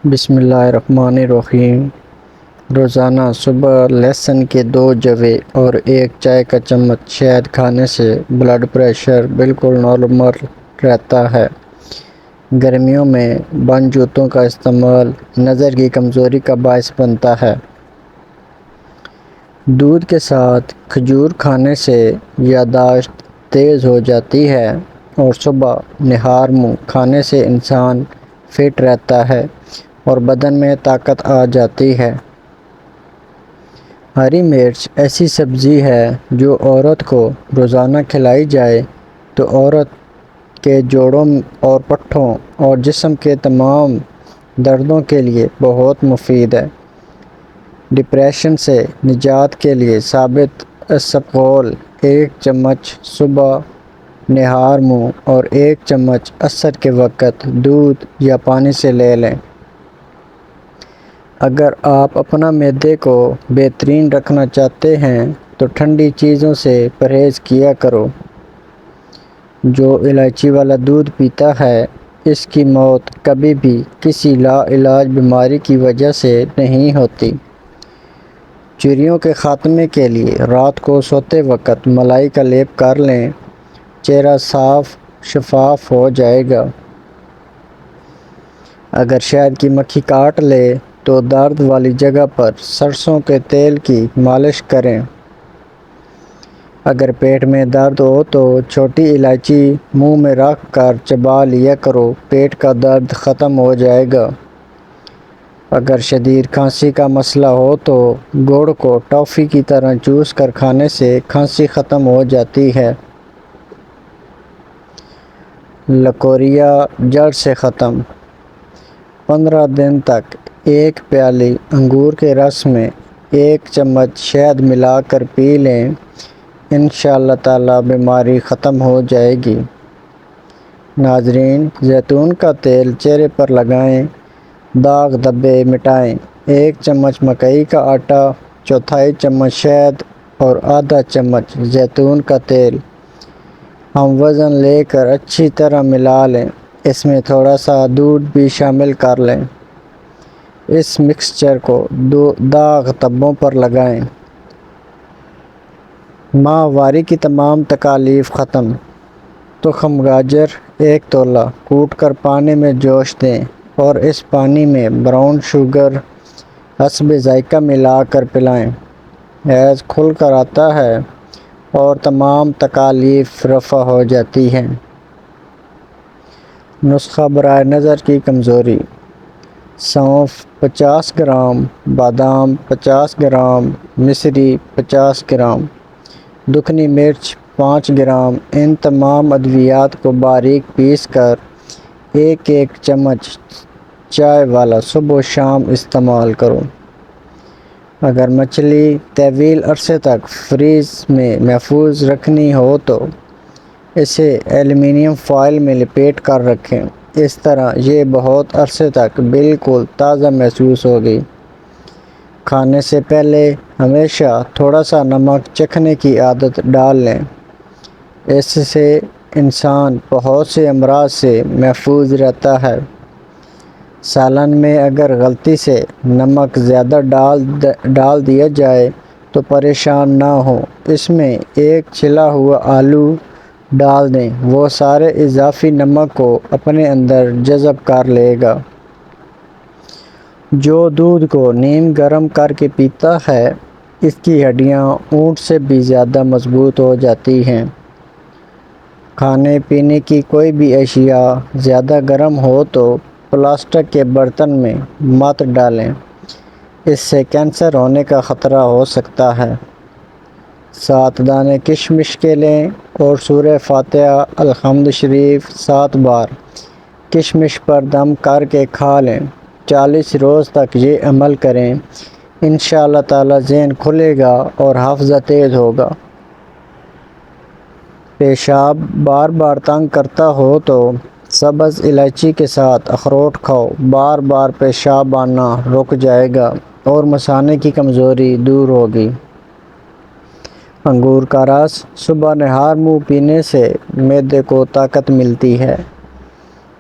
بسم اللہ الرحمن الرحیم۔ روزانہ صبح لہسن کے 2 جوے اور 1 چائے کا چمچ شہد کھانے سے بلڈ پریشر بالکل نارمل رہتا ہے۔ گرمیوں میں بند جوتوں کا استعمال نظر کی کمزوری کا باعث بنتا ہے۔ دودھ کے ساتھ کھجور کھانے سے یادداشت تیز ہو جاتی ہے اور صبح نہار منہ کھانے سے انسان فٹ رہتا ہے اور بدن میں طاقت آ جاتی ہے۔ ہری مرچ ایسی سبزی ہے جو عورت کو روزانہ کھلائی جائے تو عورت کے جوڑوں اور پٹھوں اور جسم کے تمام دردوں کے لیے بہت مفید ہے۔ ڈپریشن سے نجات کے لیے ثابت اسقول 1 چمچ صبح نہار منہ اور 1 چمچ عصر کے وقت دودھ یا پانی سے لے لیں۔ اگر آپ اپنا معدے کو بہترین رکھنا چاہتے ہیں تو ٹھنڈی چیزوں سے پرہیز کیا کرو۔ جو الائچی والا دودھ پیتا ہے اس کی موت کبھی بھی کسی لا علاج بیماری کی وجہ سے نہیں ہوتی۔ جھریوں کے خاتمے کے لیے رات کو سوتے وقت ملائی کا لیپ کر لیں، چہرہ صاف شفاف ہو جائے گا۔ اگر شہد کی مکھی کاٹ لے تو درد والی جگہ پر سرسوں کے تیل کی مالش کریں۔ اگر پیٹ میں درد ہو تو چھوٹی الائچی منہ میں رکھ کر چبا لیا کرو، پیٹ کا درد ختم ہو جائے گا۔ اگر شدید کھانسی کا مسئلہ ہو تو گڑ کو ٹافی کی طرح چوس کر کھانے سے کھانسی ختم ہو جاتی ہے۔ لکوریا جڑ سے ختم۔ 15 دن تک 1 پیالی انگور کے رس میں 1 چمچ شہد ملا کر پی لیں، انشاءاللہ تعالی بیماری ختم ہو جائے گی۔ ناظرین، زیتون کا تیل چہرے پر لگائیں، داغ دھبے مٹائیں۔ 1 چمچ مکئی کا آٹا، 1/4 چمچ شہد اور آدھا چمچ زیتون کا تیل ہم وزن لے کر اچھی طرح ملا لیں، اس میں تھوڑا سا دودھ بھی شامل کر لیں۔ اس مکسچر کو داغ دھبوں پر لگائیں۔ ماہواری کی تمام تکالیف ختم۔ تخم گاجر 1 تولہ کوٹ کر پانی میں جوش دیں اور اس پانی میں براؤن شوگر حسب ذائقہ ملا کر پلائیں۔ حیض کھل کر آتا ہے اور تمام تکالیف رفع ہو جاتی ہیں۔ نسخہ برائے نظر کی کمزوری: سونف 50 گرام، بادام 50 گرام، مصری 50 گرام، دکنی مرچ 5 گرام۔ ان تمام ادویات کو باریک پیس کر 1 چمچ چائے والا صبح و شام استعمال کرو۔ اگر مچھلی طویل عرصے تک فریز میں محفوظ رکھنی ہو تو اسے ایلومینیم فوائل میں لپیٹ کر رکھیں، اس طرح یہ بہت عرصے تک بالکل تازہ محسوس ہوگی۔ کھانے سے پہلے ہمیشہ تھوڑا سا نمک چکھنے کی عادت ڈال لیں، اس سے انسان بہت سے امراض سے محفوظ رہتا ہے۔ سالن میں اگر غلطی سے نمک زیادہ ڈال دیا جائے تو پریشان نہ ہوں، اس میں 1 چھلا ہوا آلو ڈال دیں، وہ سارے اضافی نمک کو اپنے اندر جذب کر لے گا۔ جو دودھ کو نیم گرم کر کے پیتا ہے اس کی ہڈیاں اونٹ سے بھی زیادہ مضبوط ہو جاتی ہیں۔ کھانے پینے کی کوئی بھی اشیاء زیادہ گرم ہو تو پلاسٹک کے برتن میں مت ڈالیں، اس سے کینسر ہونے کا خطرہ ہو سکتا ہے۔ 7 دانے کشمش کے لیں اور سورہ فاتحہ الحمد شریف 7 بار کشمش پر دم کر کے کھا لیں۔ 40 روز تک یہ عمل کریں، انشاءاللہ تعالی ذہن کھلے گا اور حافظہ تیز ہوگا۔ پیشاب بار بار تنگ کرتا ہو تو سبز الائچی کے ساتھ اخروٹ کھاؤ، بار بار پیشاب آنا رک جائے گا اور مثانے کی کمزوری دور ہوگی۔ انگور کا رس صبح نہار منہ پینے سے معدے کو طاقت ملتی ہے۔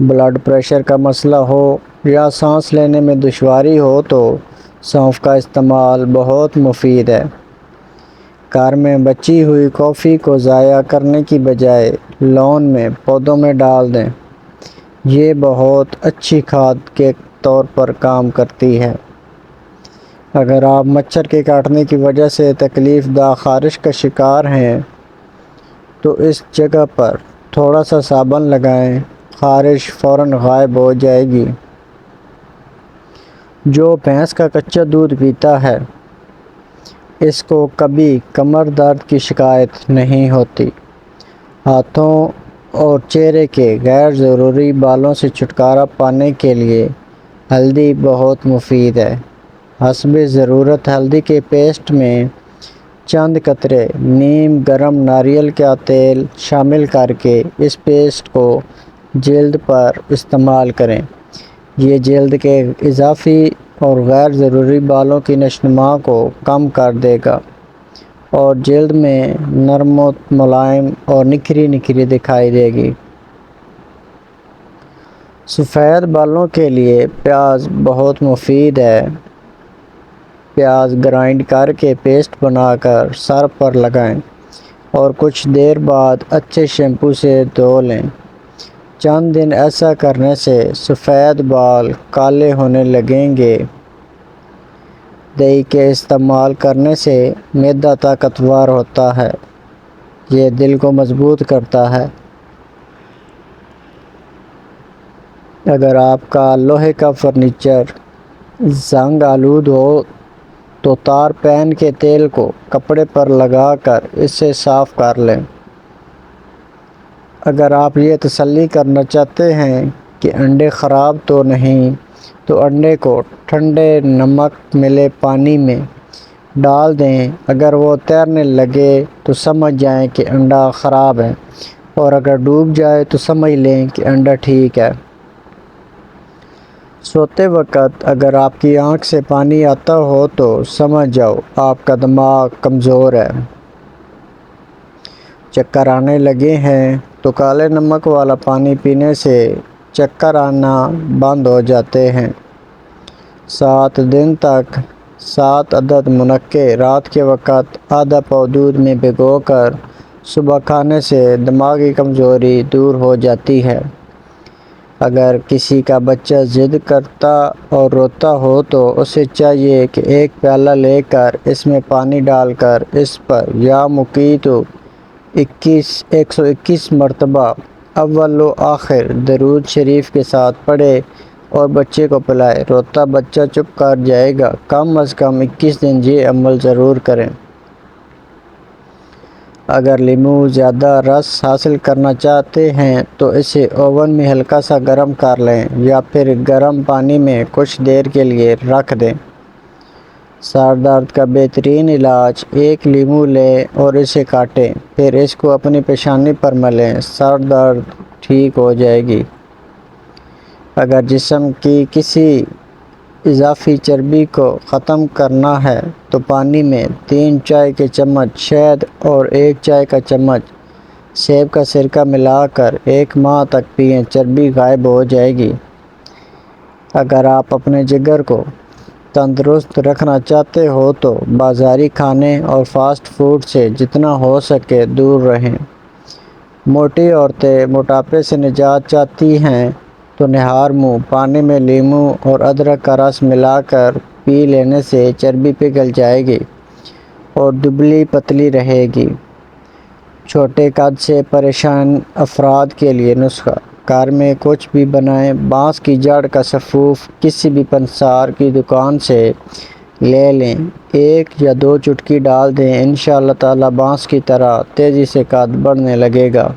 بلڈ پریشر کا مسئلہ ہو یا سانس لینے میں دشواری ہو تو سونف کا استعمال بہت مفید ہے۔ گھر میں بچی ہوئی کافی کو ضائع کرنے کی بجائے لان میں پودوں میں ڈال دیں، یہ بہت اچھی کھاد کے طور پر کام کرتی ہے۔ اگر آپ مچھر کے کاٹنے کی وجہ سے تکلیف دہ خارش کا شکار ہیں تو اس جگہ پر تھوڑا سا صابن لگائیں، خارش فوراً غائب ہو جائے گی۔ جو بھینس کا کچا دودھ پیتا ہے اس کو کبھی کمر درد کی شکایت نہیں ہوتی۔ ہاتھوں اور چہرے کے غیر ضروری بالوں سے چھٹکارا پانے کے لیے ہلدی بہت مفید ہے۔ حسب ضرورت ہلدی کے پیسٹ میں چند قطرے نیم گرم ناریل کا تیل شامل کر کے اس پیسٹ کو جلد پر استعمال کریں۔ یہ جلد کے اضافی اور غیر ضروری بالوں کی نشوونما کو کم کر دے گا اور جلد میں نرم و ملائم اور نکھری نکھری دکھائی دے گی۔ سفید بالوں کے لیے پیاز بہت مفید ہے۔ پیاز گرائنڈ کر کے پیسٹ بنا کر سر پر لگائیں اور کچھ دیر بعد اچھے شیمپو سے دھو لیں۔ چند دن ایسا کرنے سے سفید بال کالے ہونے لگیں گے۔ دہی کے استعمال کرنے سے معدہ طاقتور ہوتا ہے، یہ دل کو مضبوط کرتا ہے۔ اگر آپ کا لوہے کا فرنیچر زنگ آلود ہو تو تار پین کے تیل کو کپڑے پر لگا کر اسے صاف کر لیں۔ اگر آپ یہ تسلی کرنا چاہتے ہیں کہ انڈے خراب تو نہیں تو انڈے کو ٹھنڈے نمک ملے پانی میں ڈال دیں۔ اگر وہ تیرنے لگے تو سمجھ جائیں کہ انڈا خراب ہے اور اگر ڈوب جائے تو سمجھ لیں کہ انڈا ٹھیک ہے۔ سوتے وقت اگر آپ کی آنکھ سے پانی آتا ہو تو سمجھ جاؤ آپ کا دماغ کمزور ہے۔ چکر آنے لگے ہیں تو کالے نمک والا پانی پینے سے چکر آنا بند ہو جاتے ہیں۔ 7 دن تک 7 عدد منقے رات کے وقت آدھا پاؤ دودھ میں بھگو کر صبح کھانے سے دماغی کمزوری دور ہو جاتی ہے۔ اگر کسی کا بچہ ضد کرتا اور روتا ہو تو اسے چاہیے کہ ایک پیالہ لے کر اس میں پانی ڈال کر اس پر یا مقیتو 121 مرتبہ اول و آخر درود شریف کے ساتھ پڑھے اور بچے کو پلائے۔ روتا بچہ چپ کر جائے گا۔ کم از کم 21 دن یہ عمل ضرور کریں۔ اگر لیمو زیادہ رس حاصل کرنا چاہتے ہیں تو اسے اوون میں ہلکا سا گرم کر لیں یا پھر گرم پانی میں کچھ دیر کے لیے رکھ دیں۔ سر درد کا بہترین علاج ایک لیمو لیں اور اسے کاٹیں، پھر اس کو اپنی پیشانی پر ملیں، سر درد ٹھیک ہو جائے گی۔ اگر جسم کی کسی اضافی چربی کو ختم کرنا ہے تو پانی میں 3 چائے کے چمچ شہد اور 1 چائے کا چمچ سیب کا سرکہ ملا کر 1 ماہ تک پئیں، چربی غائب ہو جائے گی۔ اگر آپ اپنے جگر کو تندرست رکھنا چاہتے ہو تو بازاری کھانے اور فاسٹ فوڈ سے جتنا ہو سکے دور رہیں۔ موٹی عورتیں موٹاپے سے نجات چاہتی ہیں تو نہار منہ پانی میں لیمو اور ادرک کا رس ملا کر پی لینے سے چربی پگھل جائے گی اور دبلی پتلی رہے گی۔ چھوٹے قد سے پریشان افراد کے لیے نسخہ: گھر میں کچھ بھی بنائیں، بانس کی جڑ کا سفوف کسی بھی پنسار کی دکان سے لے لیں، 1 یا 2 چٹکی ڈال دیں، انشاءاللہ تعالی بانس کی طرح تیزی سے قد بڑھنے لگے گا۔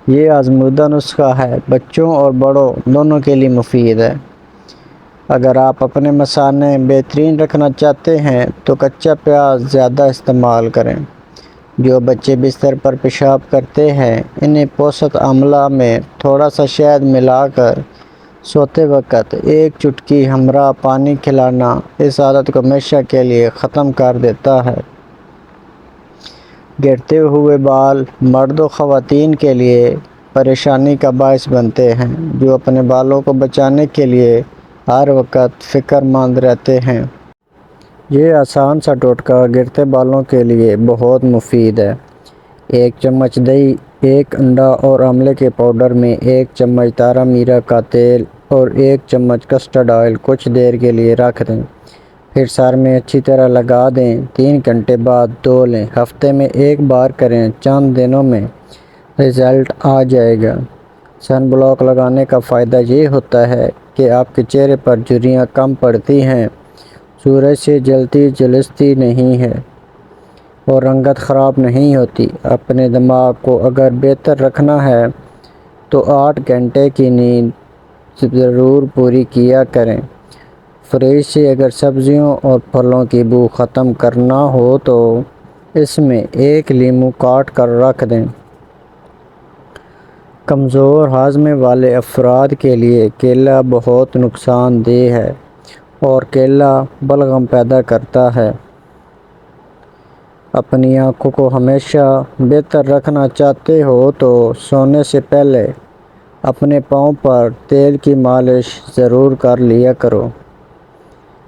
یہ آزمودہ نسخہ ہے، بچوں اور بڑوں دونوں کے لیے مفید ہے۔ اگر آپ اپنے مثانے بہترین رکھنا چاہتے ہیں تو کچا پیاز زیادہ استعمال کریں۔ جو بچے بستر پر پیشاب کرتے ہیں انہیں پوست آملہ میں تھوڑا سا شہد ملا کر سوتے وقت 1 چٹکی ہمراہ پانی کھلانا اس عادت کو ہمیشہ کے لیے ختم کر دیتا ہے۔ گرتے ہوئے بال مرد و خواتین کے لیے پریشانی کا باعث بنتے ہیں، جو اپنے بالوں کو بچانے کے لیے ہر وقت فکر مند رہتے ہیں۔ یہ آسان سا ٹوٹکا گرتے بالوں کے لیے بہت مفید ہے۔ 1 چمچ دہی، 1 انڈا اور آملے کے پاؤڈر میں 1 چمچ تارا میرا کا تیل اور 1 چمچ کسٹرڈ آئل کچھ دیر کے لیے رکھ دیں، پھر سر میں اچھی طرح لگا دیں۔ 3 گھنٹے بعد دھو لیں۔ ہفتے میں 1 بار کریں، چند دنوں میں رزلٹ آ جائے گا۔ سن بلاک لگانے کا فائدہ یہ ہوتا ہے کہ آپ کے چہرے پر جھریاں کم پڑتی ہیں، سورج سے جلتی جلستی نہیں ہے اور رنگت خراب نہیں ہوتی۔ اپنے دماغ کو اگر بہتر رکھنا ہے تو 8 گھنٹے کی نیند ضرور پوری کیا کریں۔ فریج سے اگر سبزیوں اور پھلوں کی بو ختم کرنا ہو تو اس میں 1 لیموں کاٹ کر رکھ دیں۔ کمزور ہاضمے والے افراد کے لیے کیلا بہت نقصان دہ ہے اور کیلا بلغم پیدا کرتا ہے۔ اپنی آنکھوں کو ہمیشہ بہتر رکھنا چاہتے ہو تو سونے سے پہلے اپنے پاؤں پر تیل کی مالش ضرور کر لیا کرو۔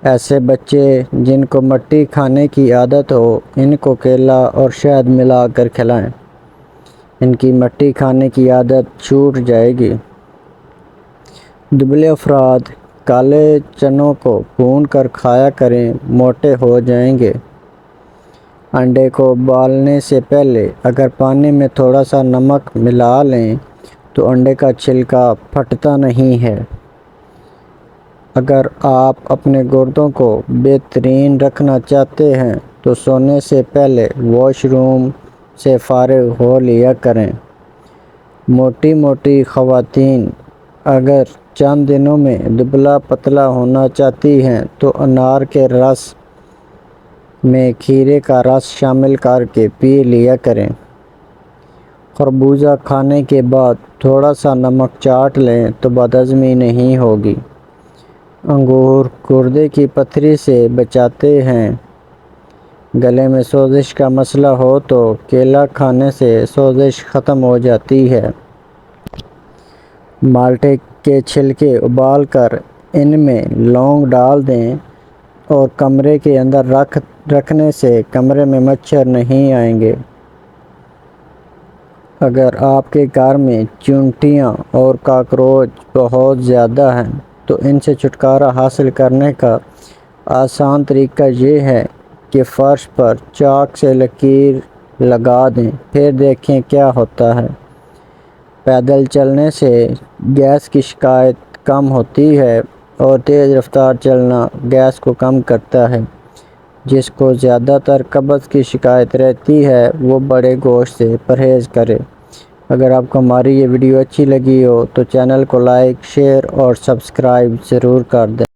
ایسے بچے جن کو مٹی کھانے کی عادت ہو، ان کو کیلا اور شہد ملا کر کھلائیں، ان کی مٹی کھانے کی عادت چھوٹ جائے گی۔ دبلے افراد کالے چنوں کو بھون کر کھایا کریں، موٹے ہو جائیں گے۔ انڈے کو ابالنے سے پہلے اگر پانی میں تھوڑا سا نمک ملا لیں تو انڈے کا چھلکا پھٹتا نہیں ہے۔ اگر آپ اپنے گردوں کو بہترین رکھنا چاہتے ہیں تو سونے سے پہلے واش روم سے فارغ ہو لیا کریں۔ موٹی خواتین اگر چند دنوں میں دبلا پتلا ہونا چاہتی ہیں تو انار کے رس میں کھیرے کا رس شامل کر کے پی لیا کریں۔ خربوزہ کھانے کے بعد تھوڑا سا نمک چاٹ لیں تو بدہضمی نہیں ہوگی۔ انگور گردے کی پتھری سے بچاتے ہیں۔ گلے میں سوزش کا مسئلہ ہو تو کیلا کھانے سے سوزش ختم ہو جاتی ہے۔ مالٹے کے چھلکے ابال کر ان میں لونگ ڈال دیں اور کمرے کے اندر رکھنے سے کمرے میں مچھر نہیں آئیں گے۔ اگر آپ کے گھر میں چیونٹیاں اور کاکروچ بہت زیادہ ہیں تو ان سے چھٹکارا حاصل کرنے کا آسان طریقہ یہ ہے کہ فرش پر چاک سے لکیر لگا دیں، پھر دیکھیں کیا ہوتا ہے۔ پیدل چلنے سے گیس کی شکایت کم ہوتی ہے اور تیز رفتار چلنا گیس کو کم کرتا ہے۔ جس کو زیادہ تر قبض کی شکایت رہتی ہے وہ بڑے گوشت سے پرہیز کرے۔ اگر آپ کو ہماری یہ ویڈیو اچھی لگی ہو تو چینل کو لائک، شیئر اور سبسکرائب ضرور کر دیں۔